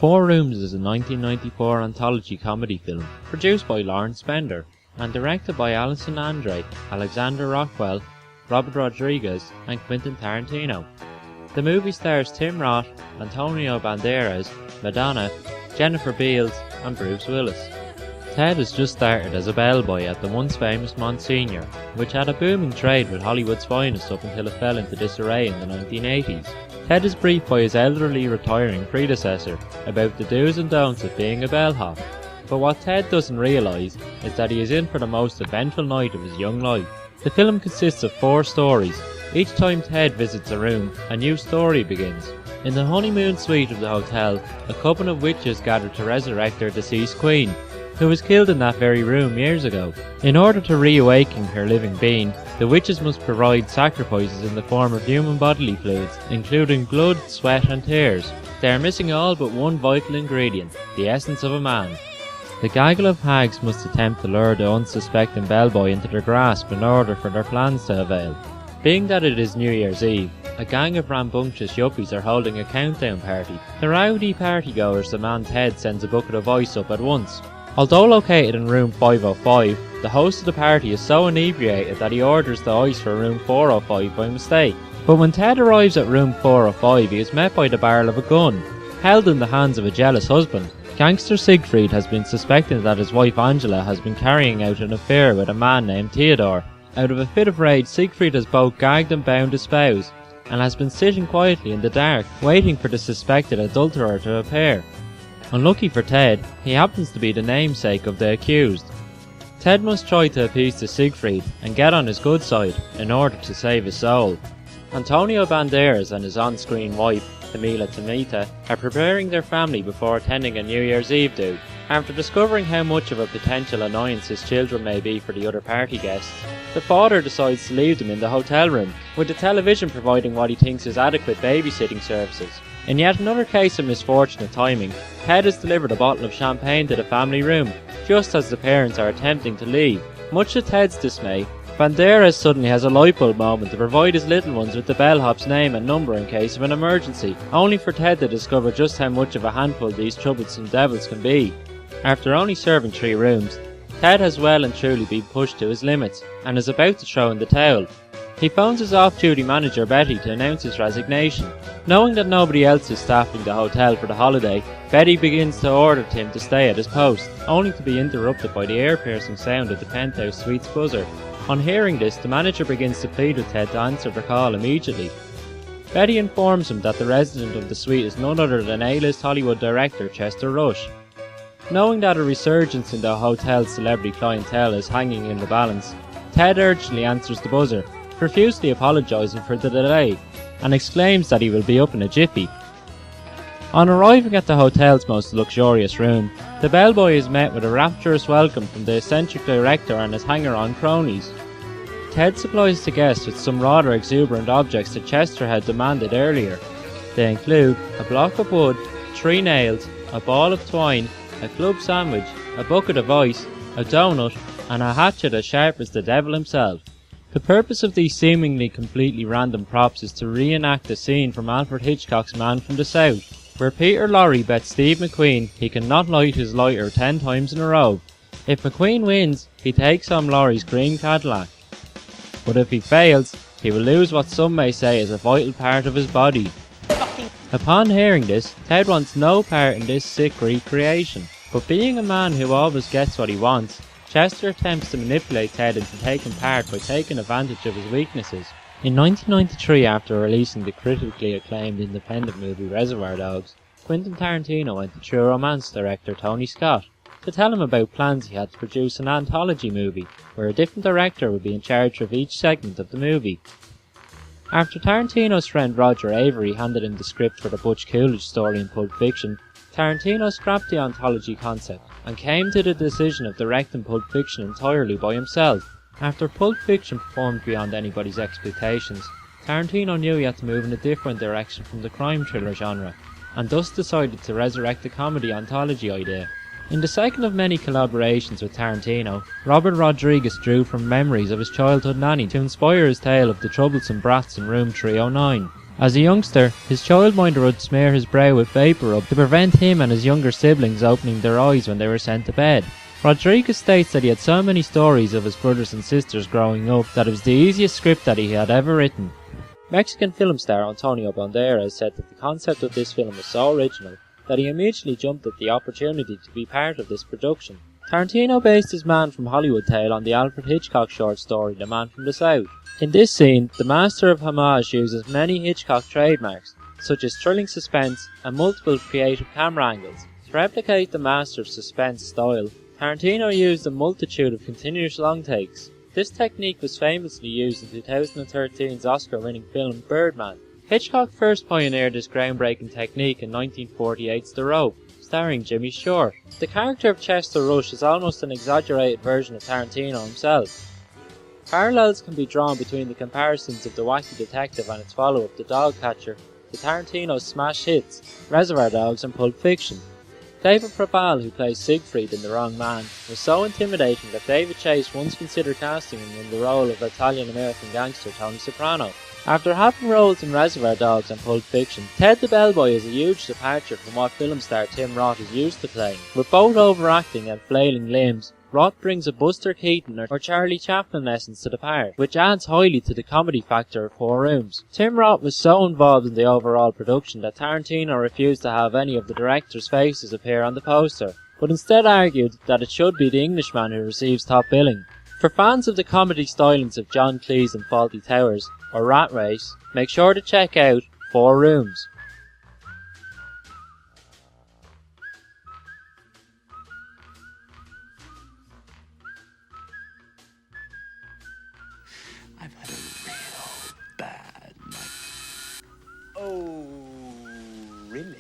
Four Rooms is a 1994 anthology comedy film produced by Lawrence Bender and directed by Alexandre, Rockwell, Robert Rodriquez and Quentin Tarantino. The movie stars Tim Roth, Antonio Banderas, Madonna, Jennifer Beales and Bruce Willis. Ted has just started as a bellboy at the once famous Mon Signor, which had a booming trade with Hollywood's finest up until it fell into disarray in the 1980s. Ted is briefed by his elderly retiring predecessor about the do's and don'ts of being a bellhop, but what Ted doesn't realise is that he is in for the most eventful night of his young life. The film consists of 4 stories. Each time Ted visits a room, a new story begins. In the Honeymoon Suite of the hotel, a coven of witches gather to resurrect their deceased queen, who was killed in that very room years ago. In order to reawaken her living being, the witches must provide sacrifices in the form of human bodily fluids, including blood, sweat and tears. They are missing all but one vital ingredient, the essence of a man. The gaggle of hags must attempt to lure the unsuspecting bellboy into their grasp in order for their plans to avail. Being that it is New Year's Eve, a gang of rambunctious yuppies are holding a countdown party. The rowdy partygoers demand Ted sends a bucket of ice up at once. Although located in room 505, the host of the party is so inebriated that he orders the ice for room 405 by mistake. But when Ted arrives at room 405, he is met by the barrel of a gun, held in the hands of a jealous husband. Gangster Siegfried has been suspecting that his wife Angela has been carrying out an affair with a man named Theodore. Out of a fit of rage, Siegfried has both gagged and bound his spouse, and has been sitting quietly in the dark, waiting for the suspected adulterer to appear. Unlucky for Ted, he happens to be the namesake of the accused. Ted must try to appease the Siegfried and get on his good side in order to save his soul. Antonio Banderas and his on-screen wife, Camila Tamita, are preparing their family before attending a New Year's Eve do. After discovering how much of a potential annoyance his children may be for the other party guests, the father decides to leave them in the hotel room, with the television providing what he thinks is adequate babysitting services. In yet another case of misfortunate timing, Ted has delivered a bottle of champagne to the family room, just as the parents are attempting to leave. Much to Ted's dismay, Banderas suddenly has a lightbulb moment to provide his little ones with the bellhop's name and number in case of an emergency, only for Ted to discover just how much of a handful these troublesome devils can be. After only serving 3 rooms, Ted has well and truly been pushed to his limits, and is about to throw in the towel. He phones his off-duty manager Betty to announce his resignation. Knowing that nobody else is staffing the hotel for the holiday, Betty begins to order Tim to stay at his post, only to be interrupted by the ear-piercing sound of the penthouse suite's buzzer. On hearing this, the manager begins to plead with Ted to answer the call immediately. Betty informs him that the resident of the suite is none other than A-list Hollywood director Chester Rush. Knowing that a resurgence in the hotel's celebrity clientele is hanging in the balance, Ted urgently answers the buzzer, profusely apologising for the delay, and exclaims that he will be up in a jiffy. On arriving at the hotel's most luxurious room, the bellboy is met with a rapturous welcome from the eccentric director and his hanger-on cronies. Ted supplies the guests with some rather exuberant objects that Chester had demanded earlier. They include a block of wood, 3 nails, a ball of twine, a club sandwich, a bucket of ice, a donut, and a hatchet as sharp as the devil himself. The purpose of these seemingly completely random props is to reenact a scene from Alfred Hitchcock's Man from the South, where Peter Lorre bets Steve McQueen he cannot light his lighter 10 times in a row. If McQueen wins, he takes home Lorre's green Cadillac. But if he fails, he will lose what some may say is a vital part of his body. Upon hearing this, Ted wants no part in this sick recreation, but being a man who always gets what he wants, Chester attempts to manipulate Ted into taking part by taking advantage of his weaknesses. In 1993, after releasing the critically acclaimed independent movie Reservoir Dogs, Quentin Tarantino went to True Romance director Tony Scott to tell him about plans he had to produce an anthology movie, where a different director would be in charge of each segment of the movie. After Tarantino's friend Roger Avery handed him the script for the Butch Coolidge story in Pulp Fiction, Tarantino scrapped the anthology concept and came to the decision of directing Pulp Fiction entirely by himself. After Pulp Fiction performed beyond anybody's expectations, Tarantino knew he had to move in a different direction from the crime thriller genre, and thus decided to resurrect the comedy anthology idea. In the second of many collaborations with Tarantino, Robert Rodriguez drew from memories of his childhood nanny to inspire his tale of the troublesome brats in Room 309. As a youngster, his childminder would smear his brow with vapour rub to prevent him and his younger siblings opening their eyes when they were sent to bed. Rodriquez states that he had so many stories of his brothers and sisters growing up that it was the easiest script that he had ever written. Mexican film star Antonio Banderas said that the concept of this film was so original that he immediately jumped at the opportunity to be part of this production. Tarantino based his Man from Hollywood tale on the Alfred Hitchcock short story The Man from the South. In this scene, the master of homage uses many Hitchcock trademarks, such as thrilling suspense and multiple creative camera angles. To replicate the master of suspense style, Tarantino used a multitude of continuous long takes. This technique was famously used in 2013's Oscar-winning film Birdman. Hitchcock first pioneered this groundbreaking technique in 1948's The Rope, starring Jimmy Short. The character of Chester Rush is almost an exaggerated version of Tarantino himself. Parallels can be drawn between the comparisons of the wacky detective and its follow-up, The Dog Catcher, to Tarantino's smash hits, Reservoir Dogs and Pulp Fiction. David Probal, who plays Siegfried in The Wrong Man, was so intimidating that David Chase once considered casting him in the role of Italian-American gangster Tony Soprano. After having roles in Reservoir Dogs and Pulp Fiction, Ted the Bellboy is a huge departure from what film star Tim Roth is used to playing. With both overacting and flailing limbs, Roth brings a Buster Keaton or Charlie Chaplin essence to the part, which adds highly to the comedy factor of Four Rooms. Tim Roth was so involved in the overall production that Tarantino refused to have any of the directors' faces appear on the poster, but instead argued that it should be the Englishman who receives top billing. For fans of the comedy stylings of John Cleese and Fawlty Towers, or Rat Race, make sure to check out Four Rooms. I've had a real bad night. Oh, really?